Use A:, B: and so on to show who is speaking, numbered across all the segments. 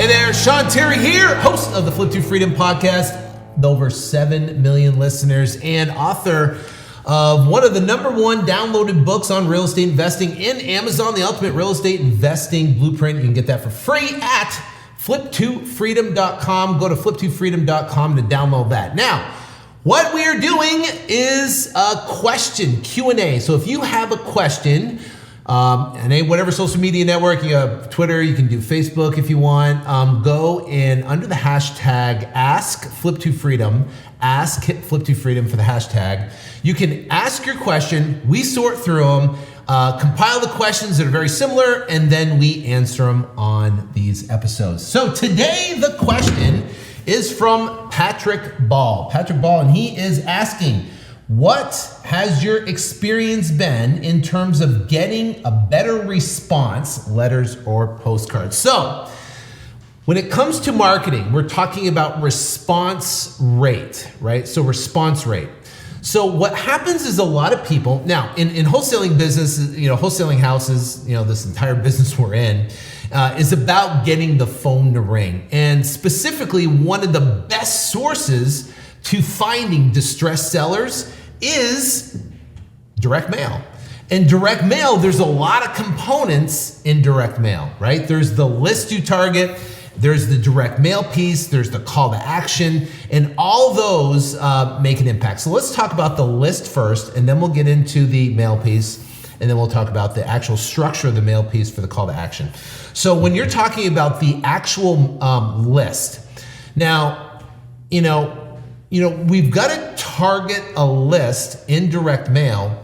A: Hey there, Sean Terry here, host of the Flip2Freedom Podcast, with over 7 million listeners and author of one of the #1 downloaded books on real estate investing in Amazon, The Ultimate Real Estate Investing Blueprint. You can get that for free at Flip2Freedom.com. Go to Flip2Freedom.com to download that. Now, what we are doing is a question, Q&A. So if you have a question, and whatever social media network, you have Twitter, you can do Facebook if you want, go and under the hashtag Ask Flip2Freedom, ask Flip2Freedom for the hashtag. You can ask your question, we sort through them, compile the questions that are very similar, and then we answer them on these episodes. So today the question is from Patrick Ball. Patrick Ball, and he is asking, what has your experience been in terms of getting a better response, letters or postcards? So when it comes to marketing, we're talking about response rate, right? So response rate. So what happens is a lot of people, now in wholesaling business, wholesaling houses, this entire business we're in, is about getting the phone to ring. And specifically, one of the best sources to finding distressed sellers is direct mail. In direct mail, there's a lot of components in direct mail, right? There's the list you target, there's the direct mail piece, there's the call to action, and all those make an impact. So let's talk about the list first, and then we'll get into the mail piece, and then we'll talk about the actual structure of the mail piece for the call to action. So when you're talking about the actual list, now, we've got to target a list in direct mail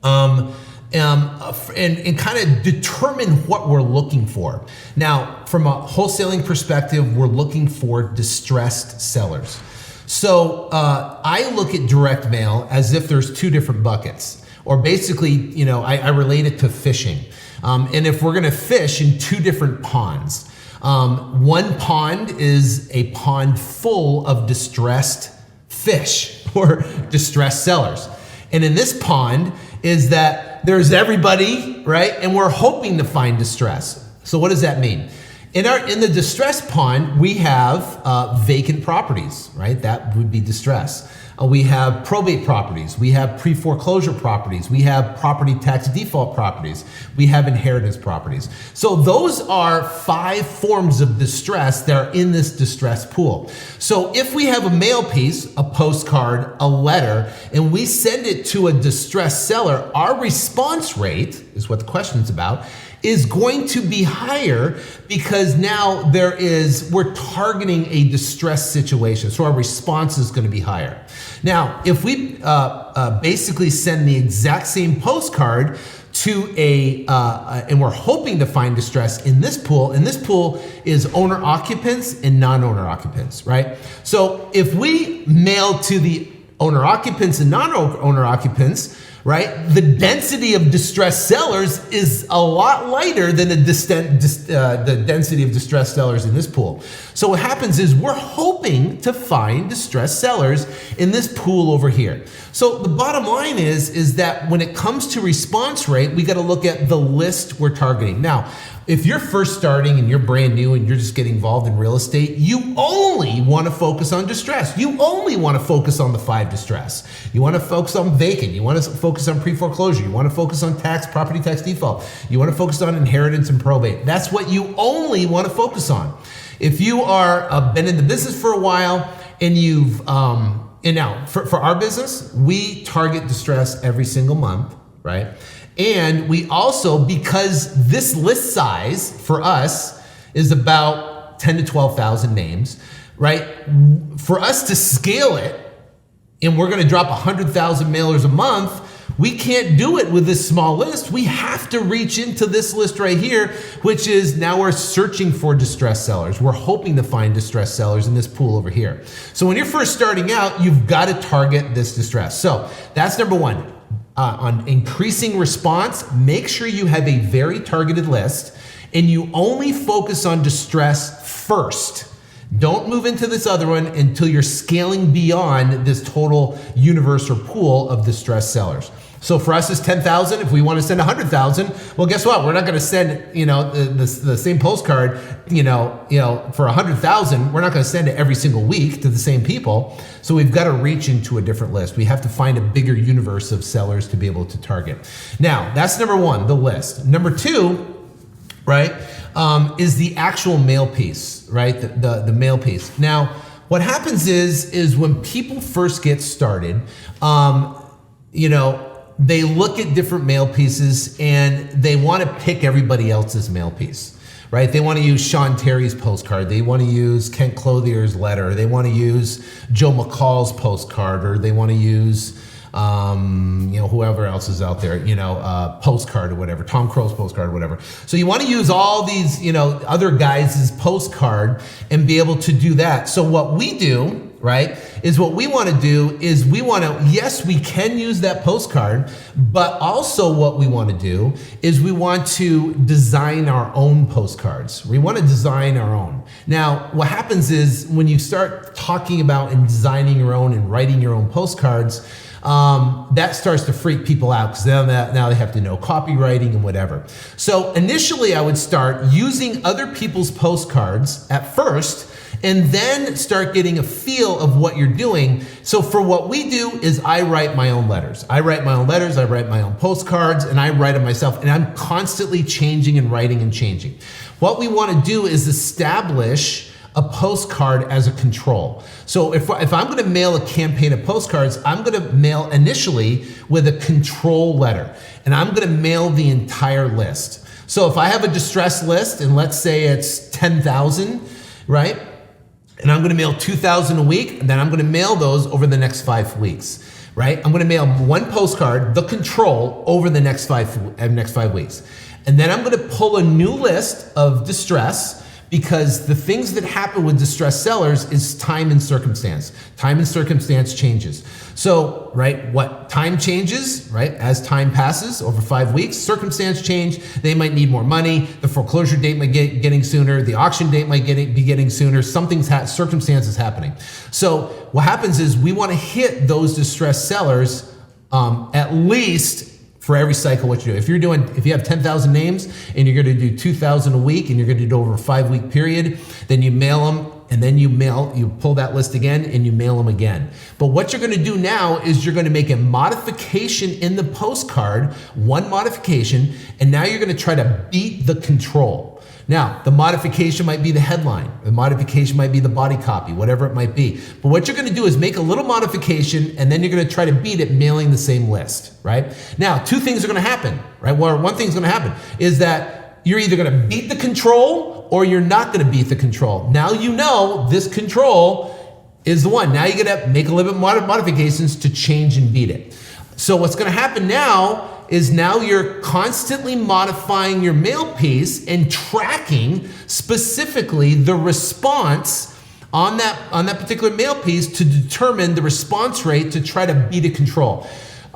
A: and kind of determine what we're looking for. Now, from a wholesaling perspective, we're looking for distressed sellers. So I look at direct mail as if there's two different buckets, or basically, I relate it to fishing. And if we're going to fish in two different ponds, one pond is a pond full of distressed fish or distressed sellers. And in this pond is that there's everybody, right? And we're hoping to find distress. So what does that mean? In the distressed pond, we have vacant properties, right? That would be distress. We have probate properties. We have pre-foreclosure properties. We have property tax default properties. We have inheritance properties. So those are 5 forms of distress that are in this distress pool. So if we have a mail piece, a postcard, a letter, and we send it to a distressed seller, our response rate, is what the question's about, is going to be higher because now we're targeting a distressed situation. So our response is going to be higher. Now, if we basically send the exact same postcard to and we're hoping to find distress in this pool is owner occupants and non-owner occupants, right? So if we mail to the owner occupants and non-owner occupants, right, the density of distressed sellers is a lot lighter than the density of distressed sellers in this pool. So what happens is we're hoping to find distressed sellers in this pool over here. So the bottom line is that when it comes to response rate, we got to look at the list we're targeting. Now, if you're first starting and you're brand new and you're just getting involved in real estate, you only want to focus on distress. You only want to focus on the 5 distress. You want to focus on vacant. You want to focus on pre-foreclosure. You want to focus on property tax default. You want to focus on inheritance and probate. That's what you only want to focus on. If you are been in the business for a while and you've, and now for our business, we target distress every single month, right? And we also, because this list size for us is about 10 to 12,000 names, right? For us to scale it, and we're going to drop 100,000 mailers a month, we can't do it with this small list. We have to reach into this list right here, which is now we're searching for distressed sellers. We're hoping to find distressed sellers in this pool over here. So when you're first starting out, you've got to target this distress. So that's number 1. On increasing response, make sure you have a very targeted list and you only focus on distress first. Don't move into this other one until you're scaling beyond this total universe or pool of distressed sellers. So for us, it's 10,000. If we want to send 100,000, well, guess what? We're not going to send, the same postcard, for 100,000. We're not going to send it every single week to the same people. So we've got to reach into a different list. We have to find a bigger universe of sellers to be able to target. Now, that's number one, the list. Number two, right, is the actual mail piece, right? The mail piece. Now, what happens is when people first get started, they look at different mail pieces and they want to pick everybody else's mail piece, right? They want to use Sean Terry's postcard. They want to use Kent Clothier's letter. They want to use Joe McCall's postcard, or they want to use, whoever else is out there, Postcard or whatever, Tom Crow's postcard or whatever. So you want to use all these, other guys' postcard and be able to do that. So what we do, right, is what we want to do is yes, we can use that postcard, but also what we want to do is we want to design our own postcards. We want to design our own. Now, what happens is when you start talking about and designing your own and writing your own postcards, that starts to freak people out because now they have to know copywriting and whatever. So initially I would start using other people's postcards at first, and then start getting a feel of what you're doing. So for what we do is I write my own letters. I write my own postcards, and I write them myself, and I'm constantly changing and writing and changing. What we want to do is establish a postcard as a control. So if I'm going to mail a campaign of postcards, I'm going to mail initially with a control letter, and I'm going to mail the entire list. So if I have a distress list, and let's say it's 10,000, right? And I'm going to mail 2,000 a week, and then I'm going to mail those over the next 5 weeks, right? I'm going to mail one postcard, the control, over the next 5 weeks. And then I'm going to pull a new list of distress, because the things that happen with distressed sellers is time and circumstance. Time and circumstance changes. So, right, what time changes, right? As time passes over 5 weeks, circumstance change. They might need more money. The foreclosure date might get getting sooner. The auction date might be getting sooner. Circumstance is happening. So what happens is we want to hit those distressed sellers at least for every cycle. What you do, if you have 10,000 names and you're going to do 2,000 a week, and you're going to do it over a 5 week period, then you mail them, and then you pull that list again and you mail them again. But what you're going to do now is you're going to make a modification in the postcard, one modification, and now you're going to try to beat the control. Now, the modification might be the headline, the modification might be the body copy, whatever it might be. But what you're going to do is make a little modification, and then you're going to try to beat it mailing the same list, right? Now, two things are going to happen, right? Well, one thing's going to happen is that you're either going to beat the control or you're not going to beat the control. Now you know this control is the one. Now you're going to make a little bit modifications to change and beat it. So what's going to happen now is now you're constantly modifying your mail piece and tracking specifically the response on that particular mail piece to determine the response rate to try to beat a control.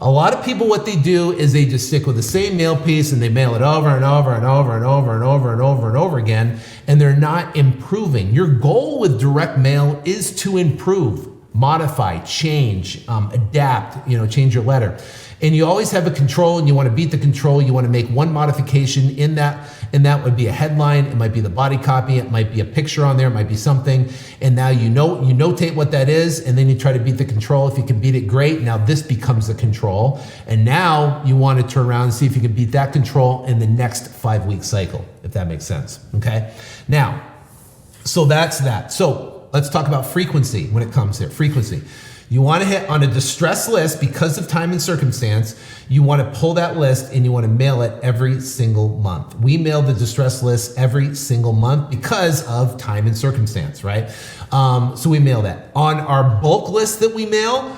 A: A lot of people, what they do is they just stick with the same mail piece and they mail it over and over and over and over and over and over and over again, and they're not improving. Your goal with direct mail is to improve, modify, change, adapt, change your letter. And you always have a control, and you want to beat the control. You want to make one modification in that, and that would be a headline. It might be the body copy. It might be a picture on there. It might be something. And now you notate what that is, and then you try to beat the control. If you can beat it, great. Now this becomes the control. And now you want to turn around and see if you can beat that control in the next 5 week cycle, if that makes sense. Okay. Now, so that's that. So let's talk about frequency when it comes here. Frequency. You want to hit on a distress list because of time and circumstance. You want to pull that list and you want to mail it every single month. We mail the distress list every single month because of time and circumstance, right? So we mail that. On our bulk list that we mail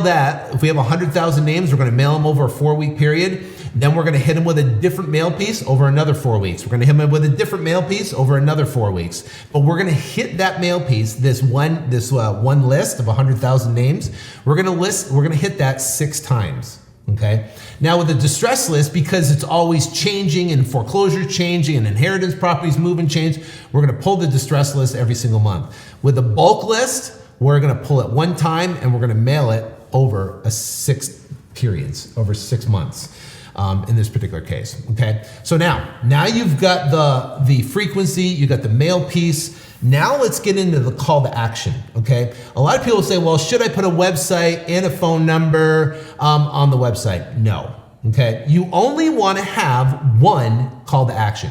A: that. If we have 100,000 names, we're going to mail them over a 4 week period. Then we're going to hit them with a different mail piece over another 4 weeks. We're going to hit them with a different mail piece over another 4 weeks. But we're going to hit that mail piece, this one list of 100,000 names. We're going to hit that 6 times. Okay. Now with the distress list, because it's always changing and foreclosure changing and inheritance properties move and change, we're going to pull the distress list every single month. With the bulk list, we're going to pull it one time and we're going to mail it over a 6 periods over 6 months. In this particular case, okay? So now you've got the frequency, you got the mail piece. Now let's get into the call to action, okay? A lot of people say, well, should I put a website and a phone number on the website? No, okay? You only wanna have one call to action.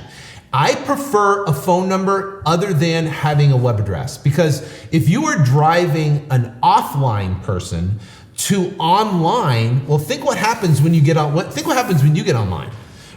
A: I prefer a phone number other than having a web address, because if you are driving an offline person to online, well, think what happens when you get online,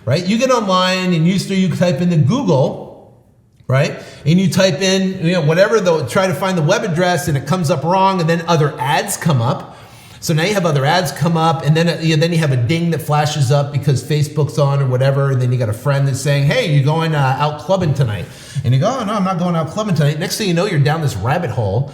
A: right? You get online and you type into Google, right? And you type in, whatever, try to find the web address, and it comes up wrong, and then other ads come up. So now you have other ads come up, and then you have a ding that flashes up because Facebook's on or whatever, and then you got a friend that's saying, hey, you going out clubbing tonight? And you go, oh no, I'm not going out clubbing tonight. Next thing you know, you're down this rabbit hole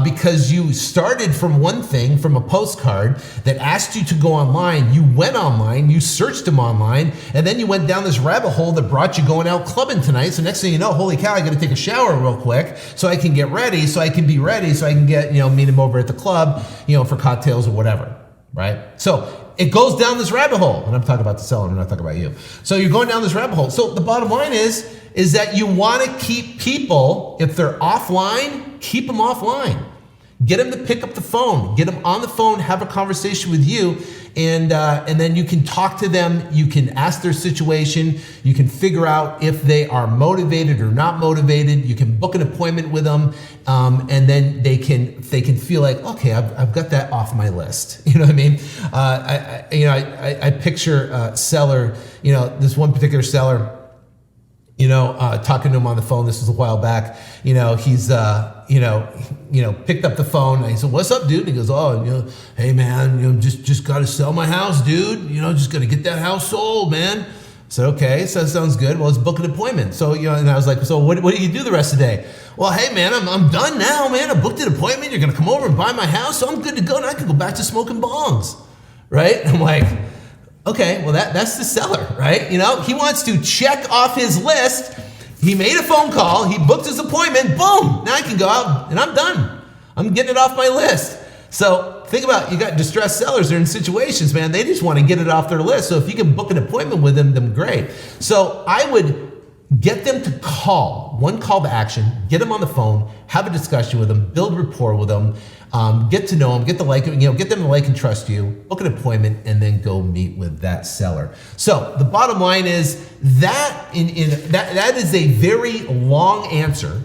A: because you started from one thing, from a postcard that asked you to go online. You went online, you searched them online, and then you went down this rabbit hole that brought you going out clubbing tonight. So next thing you know, holy cow, I got to take a shower real quick so I can get ready, so I can be ready, so I can get, meet him over at the club, for cocktails or whatever, right? So it goes down this rabbit hole, and I'm talking about the seller, I'm not talking about you. So you're going down this rabbit hole. So the bottom line is that you want to keep people, if they're offline, keep them offline. Get them to pick up the phone, get them on the phone, have a conversation with you, and then you can talk to them, you can ask their situation, you can figure out if they are motivated or not motivated, you can book an appointment with them, and then they can feel like, okay, I've got that off my list. You know what I mean? I picture a seller, this one particular seller, talking to him on the phone. This was a while back. He's picked up the phone. And I said, "What's up, dude?" And he goes, "Oh, hey man, just got to sell my house, dude. Just got to get that house sold, man." I said, "Okay, so that sounds good. Well, let's book an appointment." So and I was like, "So what do you do the rest of the day?" "Well, hey man, I'm done now, man. I booked an appointment. You're gonna come over and buy my house, so I'm good to go. Now I can go back to smoking bongs, right?" I'm like, okay, well that's the seller, right? He wants to check off his list. He made a phone call, he booked his appointment, boom, now I can go out and I'm done. I'm getting it off my list. So think about, you got distressed sellers, they're in situations, man, they just want to get it off their list. So if you can book an appointment with them, then great. So I would get them to call, one call to action, get them on the phone, have a discussion with them, build rapport with them, get to know them, get them to like and trust you, book an appointment, and then go meet with that seller. So the bottom line is that that is a very long answer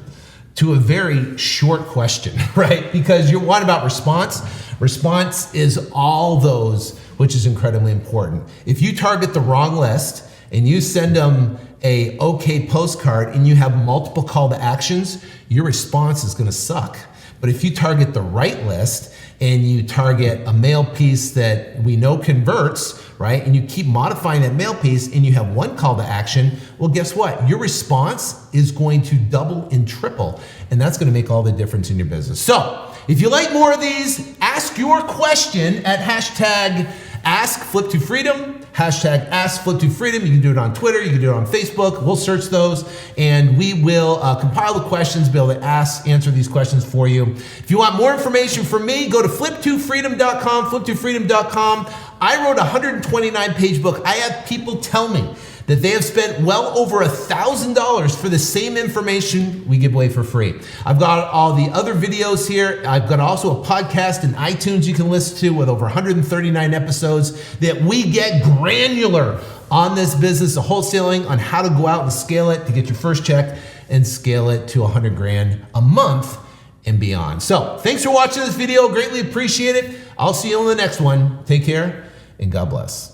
A: to a very short question, right? Because you're one about response. Response is all those, which is incredibly important. If you target the wrong list and you send them a okay postcard and you have multiple call to actions, your response is gonna suck. But if you target the right list and you target a mail piece that we know converts, right? And you keep modifying that mail piece and you have one call to action, well, guess what? Your response is going to double and triple, and that's gonna make all the difference in your business. So if you like more of these, ask your question at hashtag #AskFlip2Freedom, hashtag #AskFlip2Freedom. You can do it on Twitter, you can do it on Facebook. We'll search those and we will compile the questions, be able to answer these questions for you. If you want more information from me, go to Flip2Freedom.com, Flip2Freedom.com. I wrote a 129-page book. I have people tell me that they have spent well over $1,000 for the same information we give away for free. I've got all the other videos here. I've got also a podcast in iTunes you can listen to with over 139 episodes that we get granular on this business of wholesaling, on how to go out and scale it to get your first check and scale it to 100 grand a month and beyond. So thanks for watching this video. Greatly appreciate it. I'll see you on the next one. Take care and God bless.